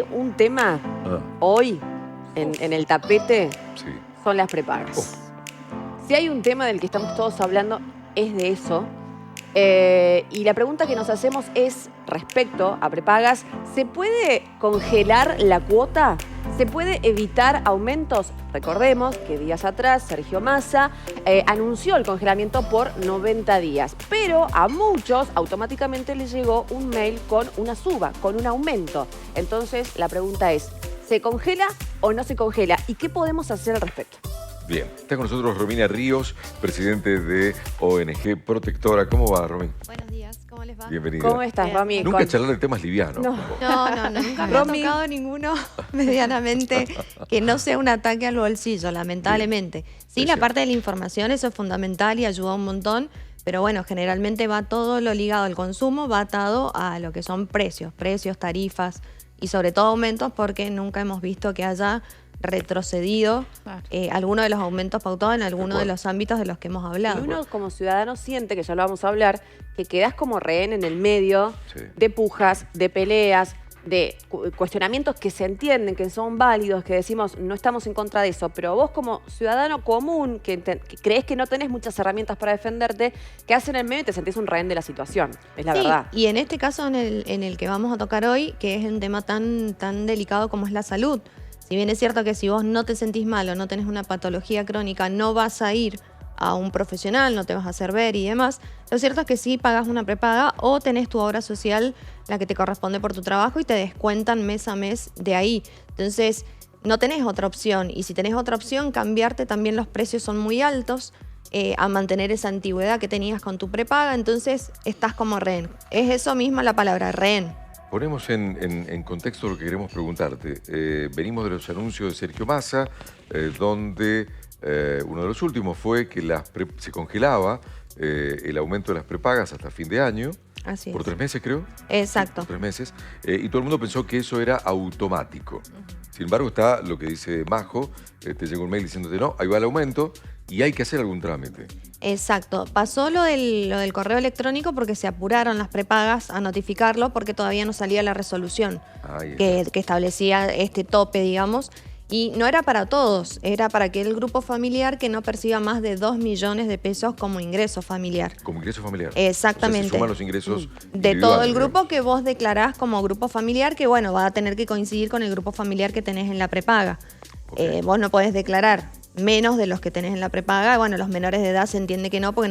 hay un tema hoy en el tapete, son las prepagas. Si hay un tema del que estamos todos hablando, es de eso. Y la pregunta que nos hacemos es respecto a prepagas, ¿se puede congelar la cuota? ¿Se puede evitar aumentos? Recordemos que días atrás Sergio Massa anunció el congelamiento por 90 días, pero a muchos automáticamente les llegó un mail con una suba, con un aumento. Entonces la pregunta es, ¿se congela o no se congela? ¿Y qué podemos hacer al respecto? Bien, está con nosotros Romina Ríos, presidente de ONG Protectora. ¿Cómo va, Romina? Buenos días, ¿cómo les va? Bienvenida. ¿Cómo estás, Romy? Nunca charlar de temas livianos. No, nunca me ha tocado ninguno medianamente que no sea un ataque al bolsillo, lamentablemente. Sí, la parte de la información, eso es fundamental y ayuda un montón, pero bueno, generalmente va todo lo ligado al consumo, va atado a lo que son precios, tarifas y sobre todo aumentos, porque nunca hemos visto que haya retrocedido alguno de los aumentos pautados en alguno de los ámbitos de los que hemos hablado. Y uno como ciudadano siente, que ya lo vamos a hablar, que quedás como rehén en el medio de pujas, de peleas, de cuestionamientos que se entienden, que son válidos, que decimos no estamos en contra de eso, pero vos como ciudadano común, que crees que no tenés muchas herramientas para defenderte, que hacen en el medio y te sentís un rehén de la situación, es la verdad. Y en este caso en el que vamos a tocar hoy, que es un tema tan delicado como es la salud. Si bien es cierto que si vos no te sentís mal o no tenés una patología crónica, no vas a ir a un profesional, no te vas a hacer ver y demás, lo cierto es que sí pagas una prepaga o tenés tu obra social, la que te corresponde por tu trabajo, y te descuentan mes a mes de ahí. Entonces, no tenés otra opción. Y si tenés otra opción, cambiarte, también los precios son muy altos a mantener esa antigüedad que tenías con tu prepaga, entonces estás como rehén. Es eso mismo la palabra, rehén. Ponemos en contexto lo que queremos preguntarte. Venimos de los anuncios de Sergio Massa, donde uno de los últimos fue que se congelaba el aumento de las prepagas hasta fin de año. Así es. Por 3 meses, creo. Exacto. Por 3 meses. Y todo el mundo pensó que eso era automático. Sin embargo, está lo que dice Majo, te llega un mail diciéndote, no, ahí va el aumento y hay que hacer algún trámite. Exacto. Pasó lo del correo electrónico porque se apuraron las prepagas a notificarlo porque todavía no salía la resolución que establecía este tope, digamos. Y no era para todos, era para aquel grupo familiar que no perciba más de 2 millones de pesos como ingreso familiar. Como ingreso familiar. Exactamente. O sea, se suman los ingresos de todo el grupo que vos declarás como grupo familiar, que bueno, va a tener que coincidir con el grupo familiar que tenés en la prepaga. Vos no podés declarar menos de los que tenés en la prepaga. Bueno, los menores de edad se entiende que no, porque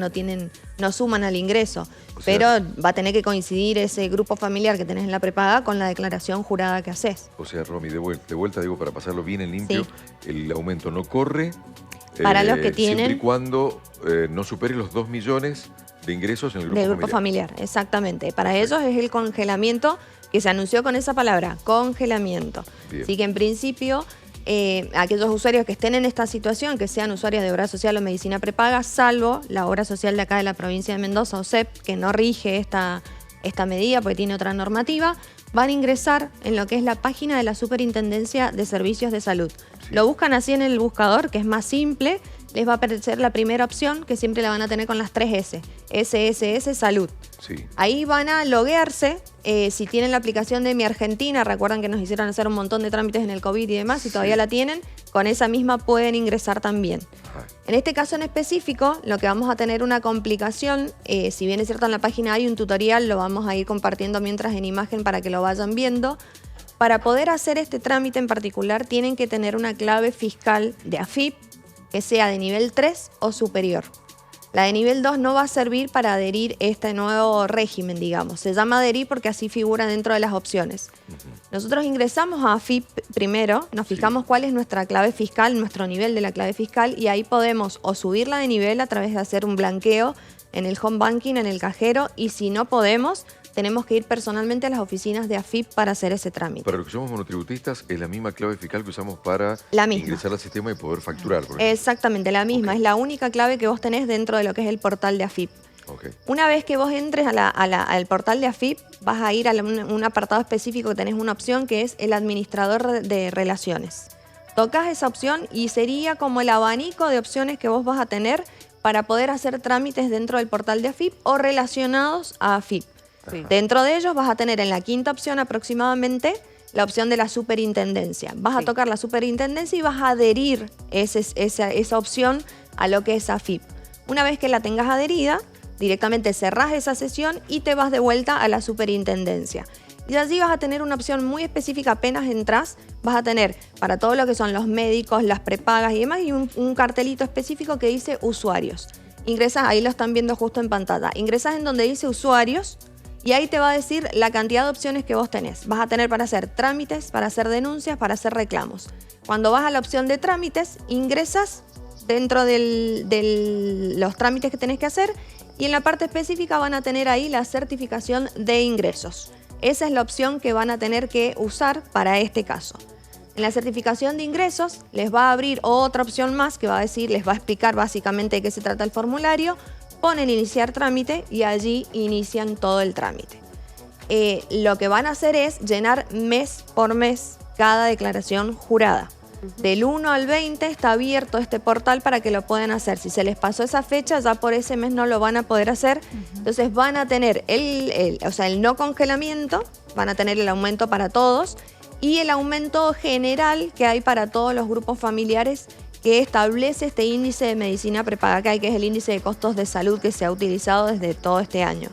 no suman al ingreso. Pero va a tener que coincidir ese grupo familiar que tenés en la prepaga con la declaración jurada que haces. O sea, Romy, de vuelta digo, para pasarlo bien en limpio, el aumento no corre para los que tienen, siempre y cuando no supere los 2 millones de ingresos en el grupo familiar. Exactamente. Para ellos es el congelamiento que se anunció con esa palabra, congelamiento. Bien. Así que en principio aquellos usuarios que estén en esta situación, que sean usuarios de obra social o medicina prepaga, salvo la obra social de acá de la provincia de Mendoza, OSEP, que no rige esta medida porque tiene otra normativa, van a ingresar en lo que es la página de la Superintendencia de Servicios de Salud. Lo buscan así en el buscador, que es más simple, les va a aparecer la primera opción, que siempre la van a tener con las 3 S, SSS Salud. Ahí van a loguearse, si tienen la aplicación de Mi Argentina, recuerdan que nos hicieron hacer un montón de trámites en el COVID y demás, si todavía la tienen, con esa misma pueden ingresar también. En este caso en específico, lo que vamos a tener una complicación, si bien es cierto en la página hay un tutorial, lo vamos a ir compartiendo mientras en imagen para que lo vayan viendo. Para poder hacer este trámite en particular, tienen que tener una clave fiscal de AFIP, que sea de nivel 3 o superior. La de nivel 2 no va a servir para adherir a este nuevo régimen, digamos. Se llama adherir porque así figura dentro de las opciones. Nosotros ingresamos a AFIP primero, nos fijamos cuál es nuestra clave fiscal, nuestro nivel de la clave fiscal, y ahí podemos o subirla de nivel a través de hacer un blanqueo en el home banking, en el cajero, y si no podemos, tenemos que ir personalmente a las oficinas de AFIP para hacer ese trámite. Para los que somos monotributistas, es la misma clave fiscal que usamos para ingresar al sistema y poder facturar. Exactamente, la misma. Es la única clave que vos tenés dentro de lo que es el portal de AFIP. Una vez que vos entres al portal de AFIP, vas a ir a un apartado específico que tenés una opción que es el administrador de relaciones. Tocas esa opción y sería como el abanico de opciones que vos vas a tener para poder hacer trámites dentro del portal de AFIP o relacionados a AFIP. Dentro de ellos vas a tener en la quinta opción aproximadamente la opción de la superintendencia. Vas a tocar la superintendencia y vas a adherir esa opción a lo que es AFIP. Una vez que la tengas adherida, directamente cerrás esa sesión y te vas de vuelta a la superintendencia. Y allí vas a tener una opción muy específica, apenas entras, vas a tener para todo lo que son los médicos, las prepagas y demás, y un cartelito específico que dice usuarios. Ingresas, ahí lo están viendo justo en pantalla, ingresas en donde dice usuarios y ahí te va a decir la cantidad de opciones que vos tenés. Vas a tener para hacer trámites, para hacer denuncias, para hacer reclamos. Cuando vas a la opción de trámites, ingresas dentro de los trámites que tenés que hacer y en la parte específica van a tener ahí la certificación de ingresos. Esa es la opción que van a tener que usar para este caso. En la certificación de ingresos les va a abrir otra opción más que va a decir, les va a explicar básicamente de qué se trata el formulario. Ponen iniciar trámite y allí inician todo el trámite. Lo que van a hacer es llenar mes por mes cada declaración jurada. Del 1 al 20 está abierto este portal para que lo puedan hacer. Si se les pasó esa fecha, ya por ese mes no lo van a poder hacer. Entonces van a tener el no congelamiento, van a tener el aumento para todos y el aumento general que hay para todos los grupos familiares que establece este índice de medicina prepaga que hay, que es el índice de costos de salud que se ha utilizado desde todo este año.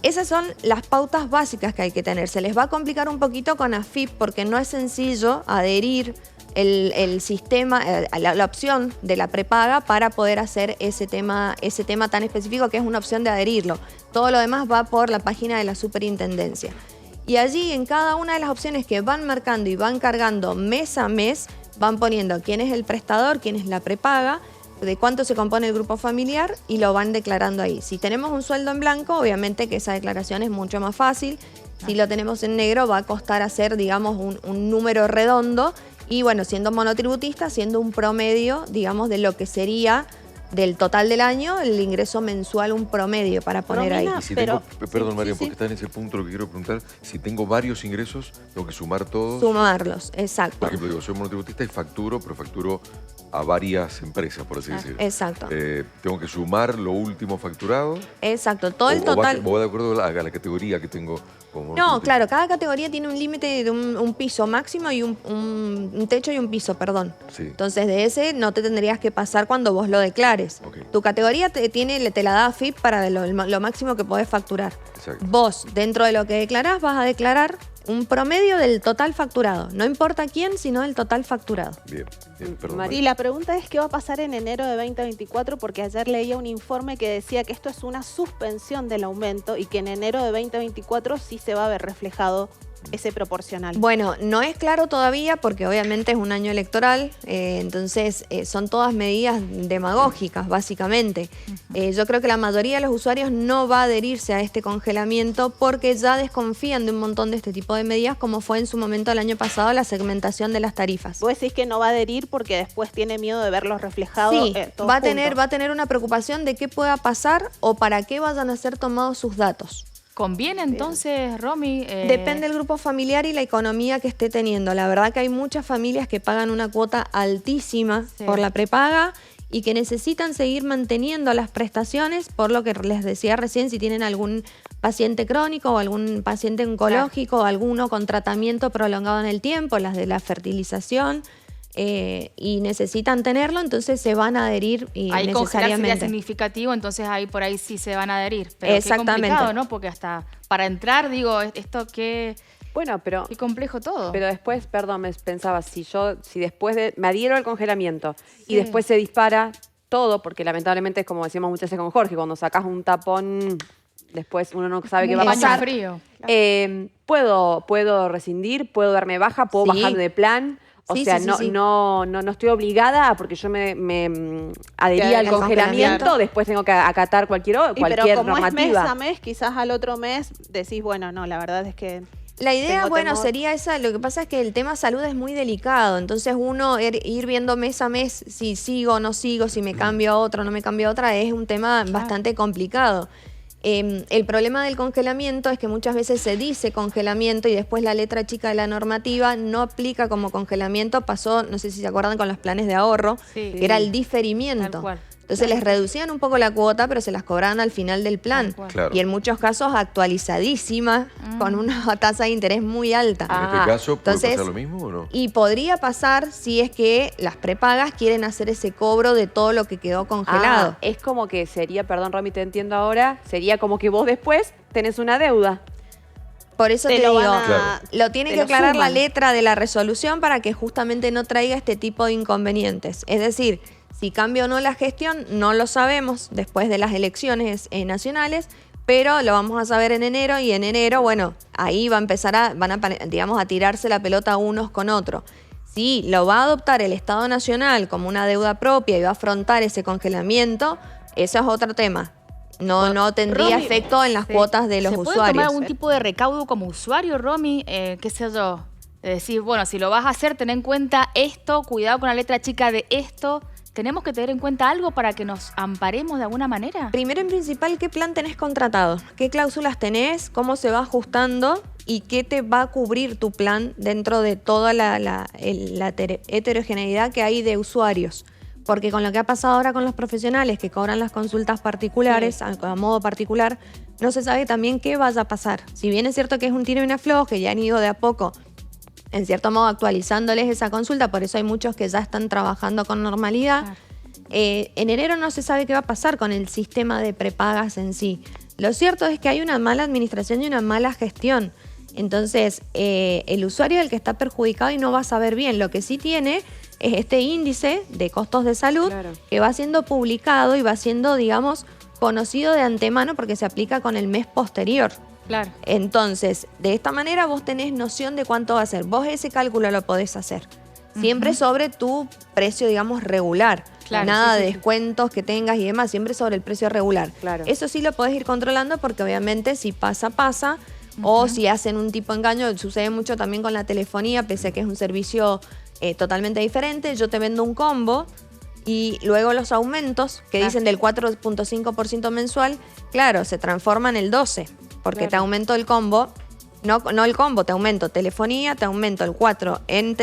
Esas son las pautas básicas que hay que tener. Se les va a complicar un poquito con AFIP porque no es sencillo adherir el sistema, la opción de la prepaga para poder hacer ese tema tan específico que es una opción de adherirlo. Todo lo demás va por la página de la superintendencia. Y allí en cada una de las opciones que van marcando y van cargando mes a mes, van poniendo quién es el prestador, quién es la prepaga, de cuánto se compone el grupo familiar y lo van declarando ahí. Si tenemos un sueldo en blanco, obviamente que esa declaración es mucho más fácil. Si lo tenemos en negro, va a costar hacer, digamos, un número redondo. Y bueno, siendo monotributista, siendo un promedio, digamos, de lo que sería del total del año, el ingreso mensual, un promedio para poner ahí. Y si tengo, perdón, María, porque está en ese punto lo que quiero preguntar, si tengo varios ingresos, tengo que sumar todos. Sumarlos, exacto. Por ejemplo, digo, soy monotributista y facturo, pero facturo a varias empresas, por así decirlo. Exacto. Tengo que sumar lo último facturado. Exacto, todo el total. ¿O va de acuerdo a la categoría que tengo como No, claro, cada categoría tiene un límite de un piso máximo y un techo y un piso, perdón. Sí. Entonces, de ese no te tendrías que pasar cuando vos lo declares. Okay. Tu categoría te la da AFIP para lo máximo que podés facturar. Exacto. Vos, dentro de lo que declarás, vas a declarar un promedio del total facturado. No importa quién, sino el total facturado. Bien, perdón. Y la pregunta es qué va a pasar en enero de 2024, porque ayer leía un informe que decía que esto es una suspensión del aumento y que en enero de 2024 sí se va a ver reflejado ese proporcional. Bueno, no es claro todavía porque obviamente es un año electoral, entonces son todas medidas demagógicas, básicamente. Yo creo que la mayoría de los usuarios no va a adherirse a este congelamiento porque ya desconfían de un montón de este tipo de medidas, como fue en su momento el año pasado la segmentación de las tarifas. ¿Vos decís que no va a adherir porque después tiene miedo de verlos reflejados? Sí, va a tener una preocupación de qué pueda pasar o para qué vayan a ser tomados sus datos. ¿Conviene entonces, Romy? Depende del grupo familiar y la economía que esté teniendo. La verdad que hay muchas familias que pagan una cuota altísima por la prepaga y que necesitan seguir manteniendo las prestaciones, por lo que les decía recién, si tienen algún paciente crónico o algún paciente oncológico o alguno con tratamiento prolongado en el tiempo, las de la fertilización, y necesitan tenerlo, entonces se van a adherir ahí necesariamente. Sería significativo, entonces ahí por ahí sí se van a adherir. Pero exactamente. Qué complicado, ¿no? Porque hasta para entrar, digo, esto qué... Bueno, pero... Qué complejo todo. Pero después, perdón, me pensaba, si después me adhiero al congelamiento y después se dispara todo, porque lamentablemente es como decíamos muchas veces con Jorge, cuando sacas un tapón, después uno no sabe qué va a pasar. Frío. Puedo rescindir, puedo darme baja, puedo bajar de plan. O sea, no estoy obligada porque yo me adherí al congelamiento, después tengo que acatar cualquier pero como normativa. Es mes a mes, quizás al otro mes decís, bueno, no, la verdad es que... La idea, sería esa. Lo que pasa es que el tema salud es muy delicado. Entonces uno ir viendo mes a mes si sigo o no sigo, si me cambio a otra o no me cambio a otra, es un tema bastante complicado. El problema del congelamiento es que muchas veces se dice congelamiento y después la letra chica de la normativa no aplica como congelamiento. Pasó, no sé si se acuerdan, con los planes de ahorro, que era el diferimiento. Entonces les reducían un poco la cuota, pero se las cobraban al final del plan. Claro. Y en muchos casos actualizadísima, con una tasa de interés muy alta. ¿En este caso puede pasar lo mismo o no? Y podría pasar si es que las prepagas quieren hacer ese cobro de todo lo que quedó congelado. Es como que sería, perdón Romy, te entiendo ahora, sería como que vos después tenés una deuda. Por eso te digo, Claro. lo tiene que aclarar la letra de la resolución para que justamente no traiga este tipo de inconvenientes. Es decir, si cambia o no la gestión, no lo sabemos después de las elecciones nacionales, pero lo vamos a saber en enero y en enero, bueno, ahí van a tirarse la pelota unos con otros. Si lo va a adoptar el Estado Nacional como una deuda propia y va a afrontar ese congelamiento, eso es otro tema. No tendría Romy, efecto en las cuotas de los ¿Se puede usuarios. tomar algún tipo de recaudo como usuario, Romy? ¿Qué sé yo? Es decir, bueno, si lo vas a hacer, ten en cuenta esto, cuidado con la letra chica de esto. ¿Tenemos que tener en cuenta algo para que nos amparemos de alguna manera? Primero en principal, ¿qué plan tenés contratado? ¿Qué cláusulas tenés? ¿Cómo se va ajustando? ¿Y qué te va a cubrir tu plan dentro de toda la heterogeneidad que hay de usuarios? Porque con lo que ha pasado ahora con los profesionales que cobran las consultas particulares, a modo particular, no se sabe también qué vaya a pasar. Si bien es cierto que es un tiro y un afloje, ya han ido de a poco, en cierto modo actualizándoles esa consulta, por eso hay muchos que ya están trabajando con normalidad. Claro. En enero no se sabe qué va a pasar con el sistema de prepagas en sí. Lo cierto es que hay una mala administración y una mala gestión. Entonces, el usuario es el que está perjudicado y no va a saber bien. Lo que sí tiene es este índice de costos de salud que va siendo publicado y va siendo, digamos, conocido de antemano porque se aplica con el mes posterior. Claro. Entonces, de esta manera vos tenés noción de cuánto va a ser. Vos ese cálculo lo podés hacer. Siempre sobre tu precio, digamos, regular. Claro, Nada sí, de sí, descuentos que tengas y demás, siempre sobre el precio regular. Claro. Eso sí lo podés ir controlando porque obviamente si pasa, pasa. O si hacen un tipo de engaño, sucede mucho también con la telefonía, pese a que es un servicio totalmente diferente. Yo te vendo un combo y luego los aumentos que dicen del 4.5% mensual, claro, se transforman en el 12%, porque te aumento el combo. No el combo, te aumento telefonía, te aumento el 4 en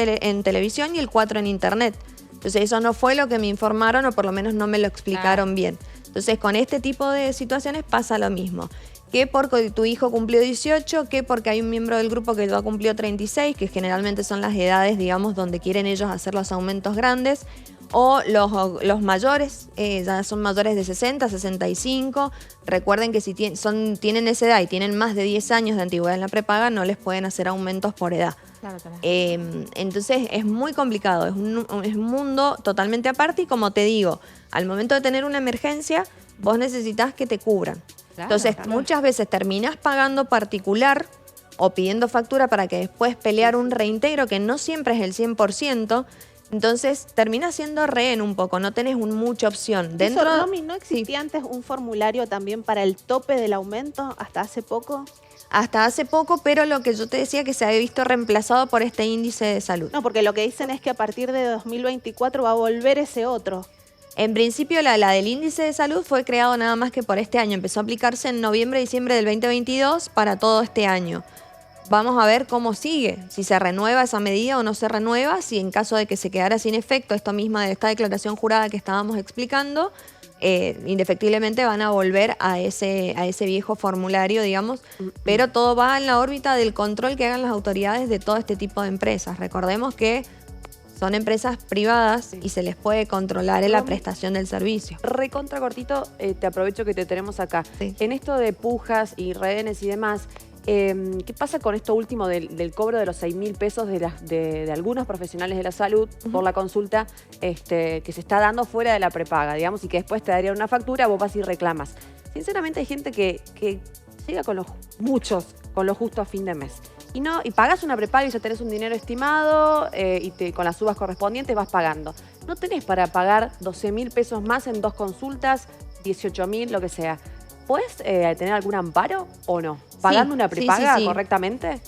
televisión y el 4 en internet. Entonces eso no fue lo que me informaron o por lo menos no me lo explicaron bien. Entonces con este tipo de situaciones pasa lo mismo. Que porque tu hijo cumplió 18, que porque hay un miembro del grupo que ya cumplió 36, que generalmente son las edades, digamos, donde quieren ellos hacer los aumentos grandes. O los mayores, ya son mayores de 60, 65. Recuerden que si tienen esa edad y tienen más de 10 años de antigüedad en la prepaga, no les pueden hacer aumentos por edad. Claro, claro. Entonces es muy complicado, es un mundo totalmente aparte y como te digo, al momento de tener una emergencia, vos necesitas que te cubran. Claro, Entonces muchas veces terminás pagando particular o pidiendo factura para que después pelear un reintegro que no siempre es el 100%. Entonces termina siendo rehén un poco, no tenés mucha opción. Dentro, Romy, ¿no existía antes un formulario también para el tope del aumento hasta hace poco? Hasta hace poco, pero lo que yo te decía que se había visto reemplazado por este índice de salud. No, porque lo que dicen es que a partir de 2024 va a volver ese otro. En principio la del índice de salud fue creado nada más que por este año. Empezó a aplicarse en noviembre, diciembre del 2022 para todo este año. Vamos a ver cómo sigue, si se renueva esa medida o no se renueva, si en caso de que se quedara sin efecto esta declaración jurada que estábamos explicando, indefectiblemente van a volver a ese viejo formulario, digamos, pero todo va en la órbita del control que hagan las autoridades de todo este tipo de empresas. Recordemos que son empresas privadas y se les puede controlar en la prestación del servicio. Recontra cortito, te aprovecho que te tenemos acá. Sí. En esto de pujas y rehenes y demás, ¿qué pasa con esto último del cobro de los 6.000 pesos de algunos profesionales de la salud por la consulta que se está dando fuera de la prepaga, digamos, y que después te darían una factura, vos vas y reclamas? Sinceramente hay gente que llega con lo justo a fin de mes. Y pagás una prepaga y ya tenés un dinero estimado y con las subas correspondientes vas pagando. No tenés para pagar 12.000 pesos más en 2 consultas, 18.000, lo que sea. ¿Puedes tener algún amparo o no? ¿Pagando una prepaga correctamente?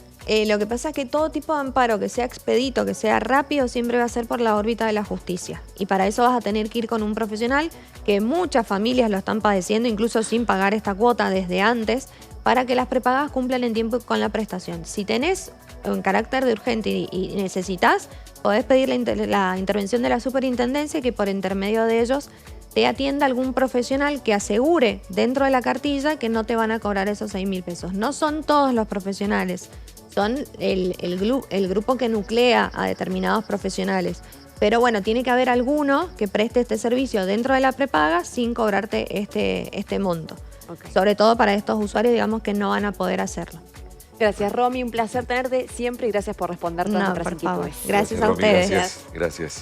Lo que pasa es que todo tipo de amparo que sea expedito, que sea rápido, siempre va a ser por la órbita de la justicia. Y para eso vas a tener que ir con un profesional, que muchas familias lo están padeciendo, incluso sin pagar esta cuota desde antes, para que las prepagas cumplan en tiempo con la prestación. Si tenés un carácter de urgente y necesitas, podés pedir la intervención de la superintendencia, que por intermedio de ellos te atienda algún profesional que asegure dentro de la cartilla que no te van a cobrar esos 6.000 pesos. No son todos los profesionales, son el grupo que nuclea a determinados profesionales. Pero bueno, tiene que haber alguno que preste este servicio dentro de la prepaga sin cobrarte este monto. Okay. Sobre todo para estos usuarios, digamos, que no van a poder hacerlo. Gracias, Romy. Un placer tenerte siempre y gracias por responder todas nuestras inquietudes. Gracias a Romy, ustedes. Gracias.